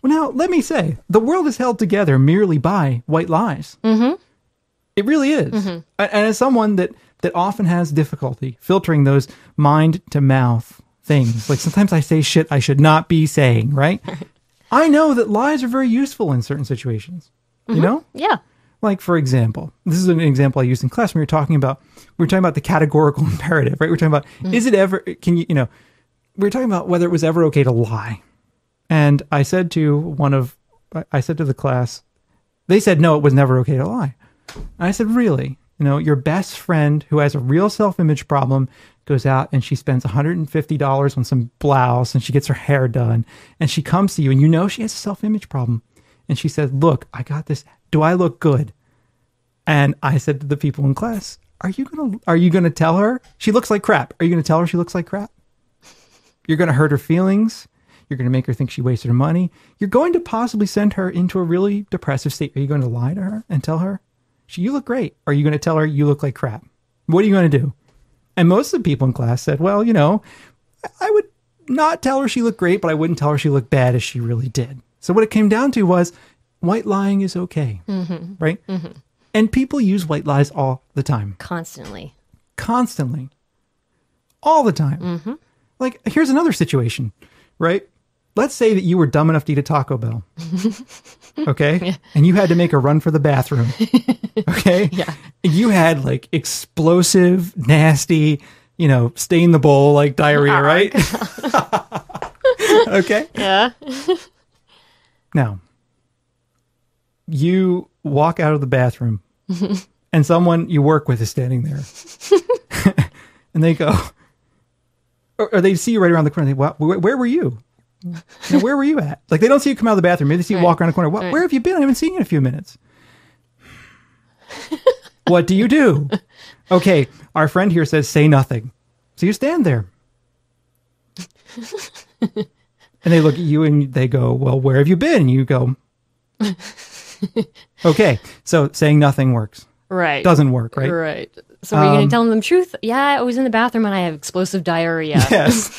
Well, now, let me say, the world is held together merely by white lies. Mm-hmm. It really is. Mm-hmm. And as someone that often has difficulty filtering those mind-to-mouth things, like sometimes I say shit I should not be saying, right? I know that lies are very useful in certain situations. Mm-hmm. You know? Yeah. Like, for example, this is an example I used in class when we were talking about the categorical imperative, right? We're talking about, is it ever, we were talking about whether it was ever okay to lie. And I said to the class, they said, no, it was never okay to lie. And I said, really? Your best friend who has a real self-image problem goes out and she spends $150 on some blouse and she gets her hair done and she comes to you and she has a self-image problem. And she says, look, I got this. Do I look good? And I said to the people in class, are you gonna tell her she looks like crap? Are you gonna tell her she looks like crap? You're gonna hurt her feelings. You're gonna make her think she wasted her money. You're going to possibly send her into a really depressive state. Are you going to lie to her and tell her, you look great? Or are you going to tell her you look like crap? What are you going to do? And most of the people in class said, well, I would not tell her she looked great, but I wouldn't tell her she looked bad as she really did. So what it came down to was white lying is okay, right? Mm-hmm. And people use white lies all the time. Constantly. All the time. Mm-hmm. Like, here's another situation, right? Let's say that you were dumb enough to eat a Taco Bell, okay? Yeah. And you had to make a run for the bathroom, okay? Yeah. And you had, like, explosive, nasty, stain the bowl, like, diarrhea, right? Okay? Yeah. Now, you walk out of the bathroom and someone you work with is standing there and they go, or they see you right around the corner. They, where were you? Where were you at? Like, they don't see you come out of the bathroom. Maybe they see you walk around the corner. Where have you been? I haven't seen you in a few minutes. What do you do? Okay. Our friend here says, say nothing. So you stand there. And they look at you and they go, well, where have you been? And you go, okay. So saying nothing works. Right. Doesn't work, right? Right. So are you going to tell them the truth? Yeah, I was in the bathroom and I have explosive diarrhea. Yes.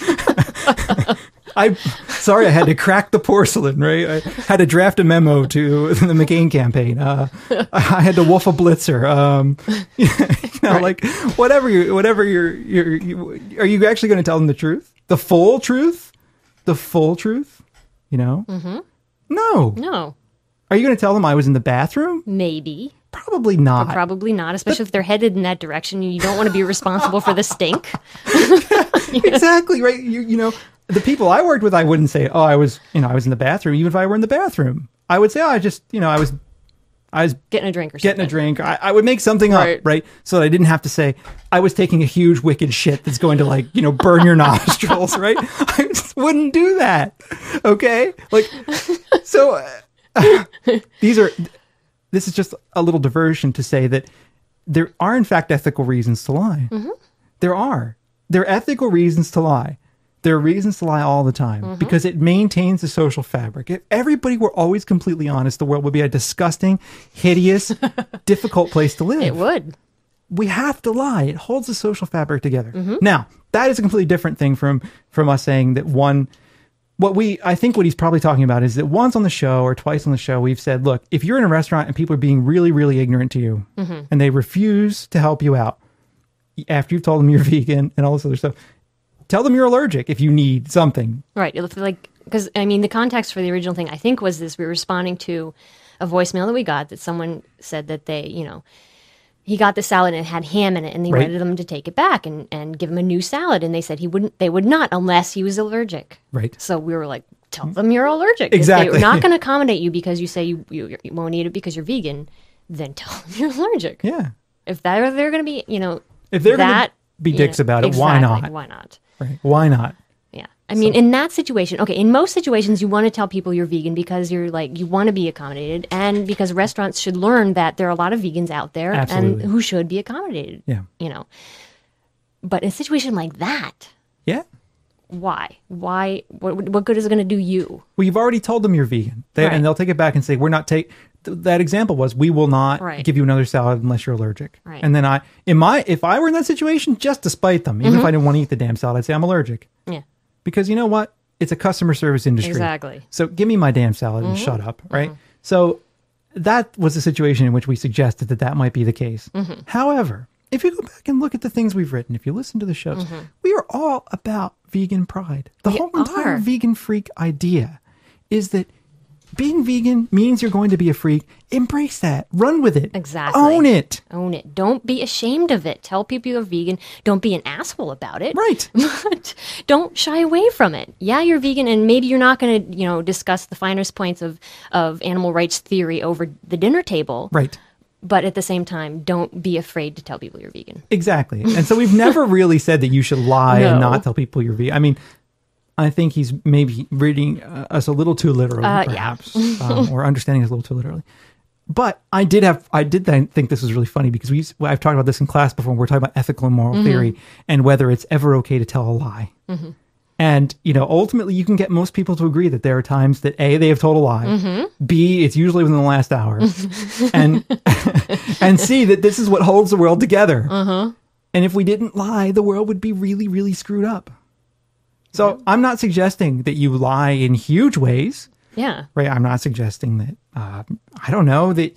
Sorry, I had to crack the porcelain, right? I had to draft a memo to the McCain campaign. I had to wolf a blitzer. Right. Like whatever are you actually going to tell them the truth? The full truth? The full truth? Mm-hmm. No. No. Are you going to tell them I was in the bathroom? Maybe. Probably not. But probably not, especially if they're headed in that direction. You don't want to be responsible for the stink. Exactly, right? You know, the people I worked with, I wouldn't say, oh, I was in the bathroom. Even if I were in the bathroom, I would say, oh, I was getting a drink or something. Getting a drink. I would make something up, right? So that I didn't have to say, I was taking a huge wicked shit that's going to, like, you know, burn your nostrils, right? I just wouldn't do that. Okay? Like, so this is just a little diversion to say that there are, in fact, ethical reasons to lie. Mm-hmm. There are ethical reasons to lie. There are reasons to lie all the time because it maintains the social fabric. If everybody were always completely honest, the world would be a disgusting, hideous, difficult place to live. It would. We have to lie. It holds the social fabric together. Now, that is a completely different thing from us saying that I think what he's probably talking about is that once on the show or twice on the show, we've said, look, if you're in a restaurant and people are being really, really ignorant to you and they refuse to help you out after you've told them you're vegan and all this other stuff, tell them you're allergic if you need something. Right. Like, because, I mean, the context for the original thing, I think, was this. We were responding to a voicemail that we got that someone said that they, you know, he got the salad and it had ham in it and they wanted them to take it back and give him a new salad. And they said they would not unless he was allergic. Right. So we were like, tell them you're allergic. Exactly. If they're not going to accommodate you because you say you won't eat it because you're vegan, then tell them you're allergic. Yeah. If they're going to be, you know, if they're going to be dicks about it, why not? Why not? Right. Why not? Yeah. I mean, in that situation, okay, in most situations, you want to tell people you're vegan because you're like, you want to be accommodated and because restaurants should learn that there are a lot of vegans out there and who should be accommodated. Yeah. You know, but in a situation like that. Yeah. Why? What good is it going to do you? Well, you've already told them you're vegan and they'll take it back and say, we're not that example was, we will not give you another salad unless you're allergic. Right. And then if I were in that situation, just to spite them, even if I didn't want to eat the damn salad, I'd say I'm allergic. Yeah. Because you know what? It's a customer service industry. Exactly. So give me my damn salad and shut up, right? So that was a situation in which we suggested that might be the case. However, if you go back and look at the things we've written, if you listen to the shows, we are all about vegan pride. The whole entire vegan freak idea is that being vegan means you're going to be a freak. Embrace that. Run with it. Exactly. Own it. Own it. Don't be ashamed of it. Tell people you're vegan. Don't be an asshole about it. Right. But don't shy away from it. Yeah, you're vegan, and maybe you're not going to, you know, discuss the finest points of animal rights theory over the dinner table. Right. But at the same time, don't be afraid to tell people you're vegan. Exactly. And so we've never really said that you should lie and not tell people you're vegan. I mean, I think he's maybe reading us a little too literally, perhaps, or understanding us a little too literally. But I did think this was really funny because I've talked about this in class before. We're talking about ethical and moral theory and whether it's ever okay to tell a lie. And, you know, ultimately you can get most people to agree that there are times that A, they have told a lie, B, it's usually within the last hour, and C, that this is what holds the world together. And if we didn't lie, the world would be really, really screwed up. So I'm not suggesting that you lie in huge ways. Yeah. Right. I'm not suggesting that, I don't know, that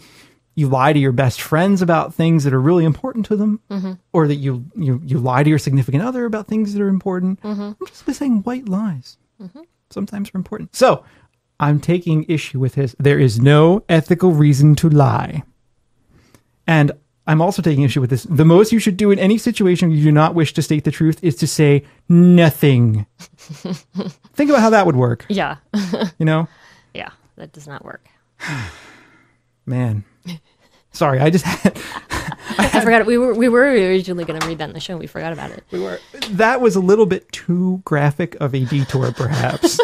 you lie to your best friends about things that are really important to them, or that you lie to your significant other about things that are important. I'm just saying white lies sometimes are important. So I'm taking issue with there is no ethical reason to lie. And I'm also taking issue with this. The most you should do in any situation you do not wish to state the truth is to say nothing. Think about how that would work. Yeah. You know? Yeah, that does not work. Man. Sorry, I just had... I forgot. We were originally going to read that in the show. We forgot about it. We were. That was a little bit too graphic of a detour, perhaps,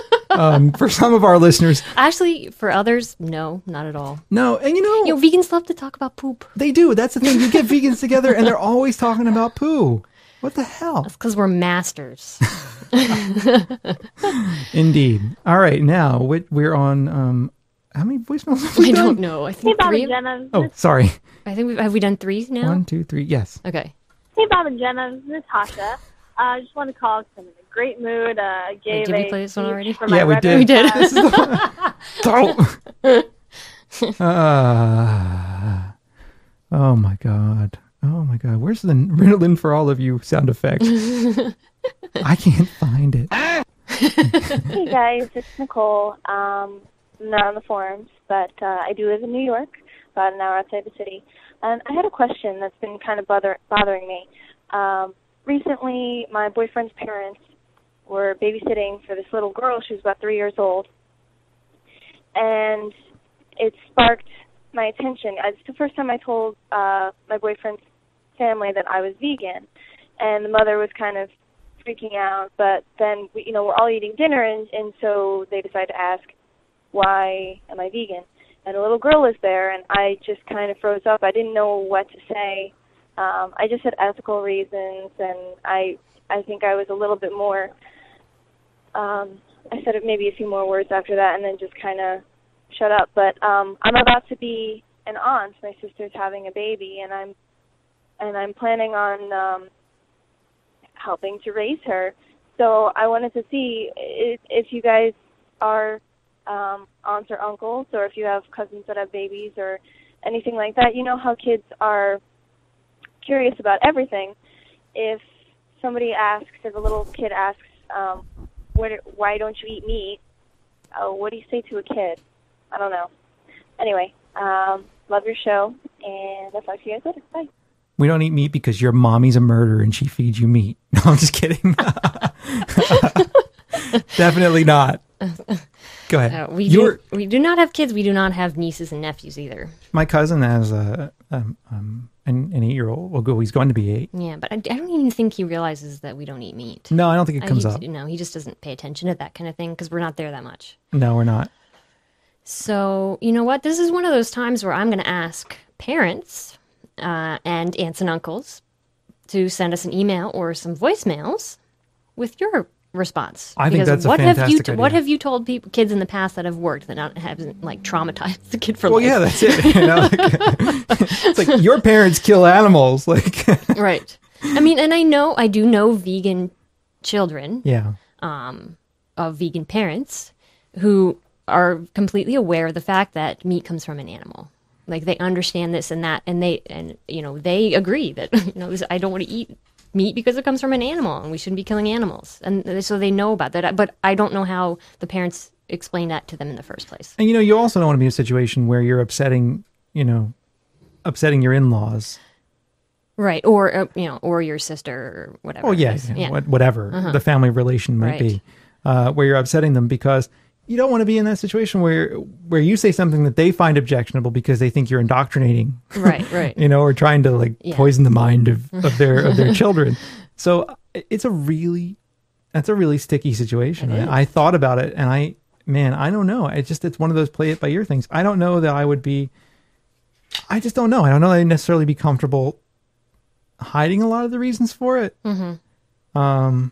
for some of our listeners. Actually, for others, no, not at all. No, and you know, vegans love to talk about poop. They do. That's the thing. You get vegans together, and they're always talking about poo. What the hell? That's because we're masters. Indeed. All right, now we're on. How many voicemails have we I done? don't know. I think Bob 3. and Jenna. Oh, sorry. I think have we done 3 now? 1, 2, 3. Yes. Okay. Hey, Bob and Jenna. This is Natasha. I just want to call because I'm in a great mood. Did we play this one already? Yeah, we did. We did. Oh my God. Oh my God. Where's the Ritalin for all of you sound effect? I can't find it. Hey guys, it's Nicole. I'm not on the forums, but I do live in New York. about an hour outside the city. And I had a question that's been kind of bothering me. Recently, my boyfriend's parents were babysitting for this little girl. She was about 3 years old. And it sparked my attention. It's the first time I told my boyfriend's family that I was vegan. And the mother was kind of freaking out. But then, we're all eating dinner, and so they decided to ask, why am I vegan? And a little girl was there, and I just kind of froze up. I didn't know what to say. I just had ethical reasons, and I think I was a little bit more, I said maybe a few more words after that and then just kind of shut up. But I'm about to be an aunt. My sister's having a baby, and I'm planning on helping to raise her. So I wanted to see if you guys are aunts or uncles, or if you have cousins that have babies or anything like that. You know how kids are curious about everything. If somebody asks, if a little kid asks, why don't you eat meat? What do you say to a kid? I don't know. Anyway, love your show, and I'll talk to you guys later. Bye. We don't eat meat because your mommy's a murderer and she feeds you meat. No, I'm just kidding. Definitely not. Go ahead. We do not have kids. We do not have nieces and nephews either. My cousin has an 8-year-old. Well, he's going to be 8. Yeah, but I don't even think he realizes that we don't eat meat. No, I don't think it comes up. No, he just doesn't pay attention to that kind of thing because we're not there that much. No, we're not. So, you know what? This is one of those times where I'm going to ask parents and aunts and uncles to send us an email or some voicemails with your response. I think that's a fantastic idea. What have you told kids in the past that have worked that haven't like traumatized the kid for life? Well, yeah, that's it. It's like your parents kill animals, like right. I mean, and I do know vegan children. Yeah. Of vegan parents who are completely aware of the fact that meat comes from an animal. Like they understand this and that, and they agree that I don't want to eat meat because it comes from an animal and we shouldn't be killing animals, and so they know about that. But I don't know how the parents explain that to them in the first place. And you also don't want to be in a situation where you're upsetting your in-laws, right? Or or your sister or whatever. Oh yeah, whatever the family relation might be, where you're upsetting them because you don't want to be in that situation where you say something that they find objectionable because they think you're indoctrinating, right, or trying to poison the mind of their children. So that's a really sticky situation. I thought about it, and I don't know. It's one of those play it by ear things. I don't know that I would be. I just don't know. I don't know that I'd necessarily be comfortable hiding a lot of the reasons for it. Mm-hmm.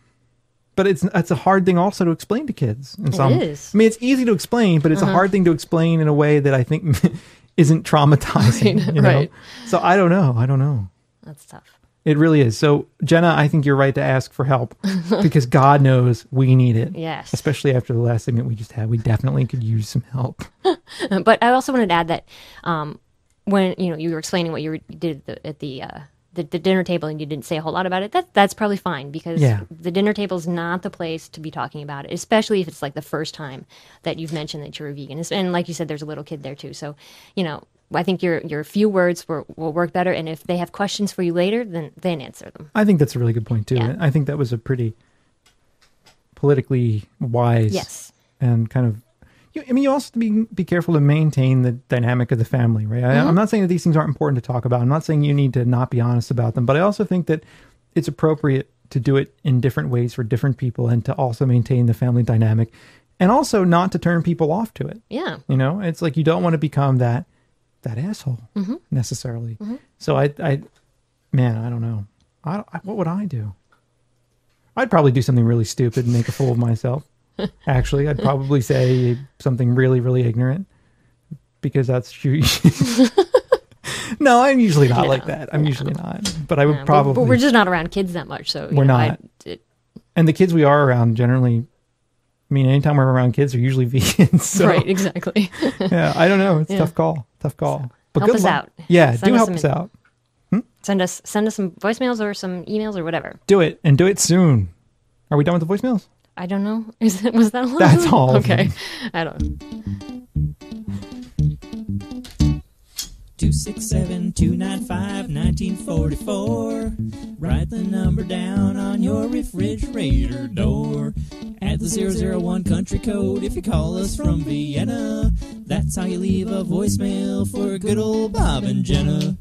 But it's a hard thing also to explain to kids. It is. I mean, it's easy to explain, but it's a hard thing to explain in a way that I think isn't traumatizing. Right. So I don't know. That's tough. It really is. So Jenna, I think you're right to ask for help because God knows we need it. Yes. Especially after the last segment we just had, we definitely could use some help. But I also wanted to add that when you were explaining what you did at the dinner table and you didn't say a whole lot about it, that's probably fine because the dinner table is not the place to be talking about it, especially if it's like the first time that you've mentioned that you're a vegan. And like you said, there's a little kid there too. So, I think your few words will work better. And if they have questions for you later, then answer them. I think that's a really good point too. Yeah. I think that was a pretty politically wise and kind of, you also have to be careful to maintain the dynamic of the family, right? Mm-hmm. I'm not saying that these things aren't important to talk about. I'm not saying you need to not be honest about them, but I also think that it's appropriate to do it in different ways for different people and to also maintain the family dynamic and also not to turn people off to it. Yeah. It's like you don't want to become that asshole necessarily. Mm-hmm. So I don't know. What would I do? I'd probably do something really stupid and make a fool of myself. Actually, I'd probably say something really, really ignorant because that's true. No, I'm usually not like that. I'm usually not. But I would probably. But we're just not around kids that much, so we're not. And the kids we are around generally. I mean, anytime we're around kids, they're usually vegans. So, right, exactly. Yeah, I don't know. It's a tough call. But help us out. Yeah, do help us out. Send us some voicemails or some emails or whatever. Do it, and do it soon. Are we done with the voicemails? I don't know. Was that all? That's all. Okay. I don't know. 267-295-1944. Write the number down on your refrigerator door. Add the 001 country code if you call us from Vienna. That's how you leave a voicemail for good old Bob and Jenna.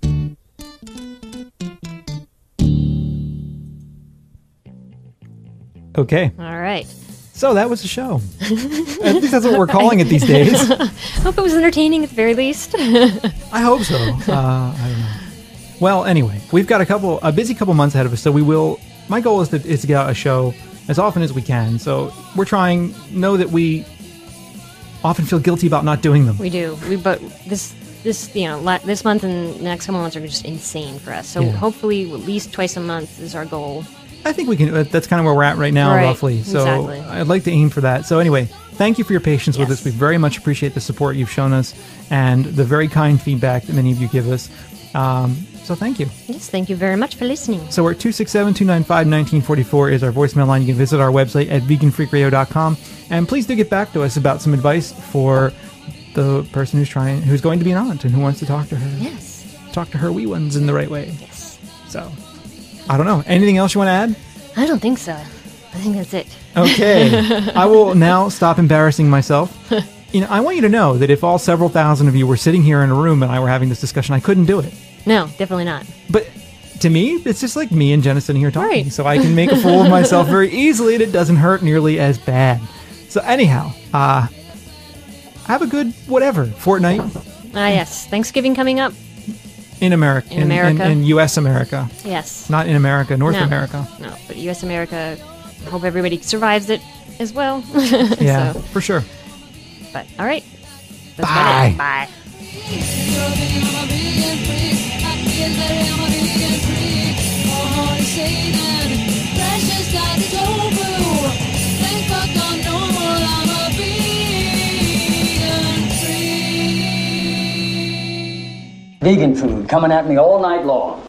Okay. All right. So that was the show. At least that's what we're calling it these days. Hope it was entertaining at the very least. I hope so. I don't know. Well, anyway, we've got a busy couple months ahead of us, so we will. My goal is to get out a show as often as we can. So we're trying. Know that we often feel guilty about not doing them. We do. But this this month and the next couple months are just insane for us. So hopefully, at least twice a month is our goal. I think we can. That's kind of where we're at right now, roughly. So exactly. I'd like to aim for that. So anyway, thank you for your patience with us. We very much appreciate the support you've shown us and the very kind feedback that many of you give us. So thank you. Yes, thank you very much for listening. So we're at 267-295-1944 is our voicemail line. You can visit our website at veganfreakradio.com. And please do get back to us about some advice for the person who's going to be an aunt and who wants to talk to her. Yes. Talk to her wee ones in the right way. Yes. So, I don't know. Anything else you want to add? I don't think so. I think that's it. Okay. I will now stop embarrassing myself. I want you to know that if all several thousand of you were sitting here in a room and I were having this discussion, I couldn't do it. No, definitely not. But to me, it's just like me and Jenna sitting here talking. Right. So I can make a fool of myself very easily and it doesn't hurt nearly as bad. So anyhow, have a good fortnight. Yes. Thanksgiving coming up. In America. In U.S. America. Yes. Not in America, North America. No, but U.S. America, I hope everybody survives it as well. Yeah, for sure. But, all right. That's Bye. Bye. Vegan food coming at me all night long.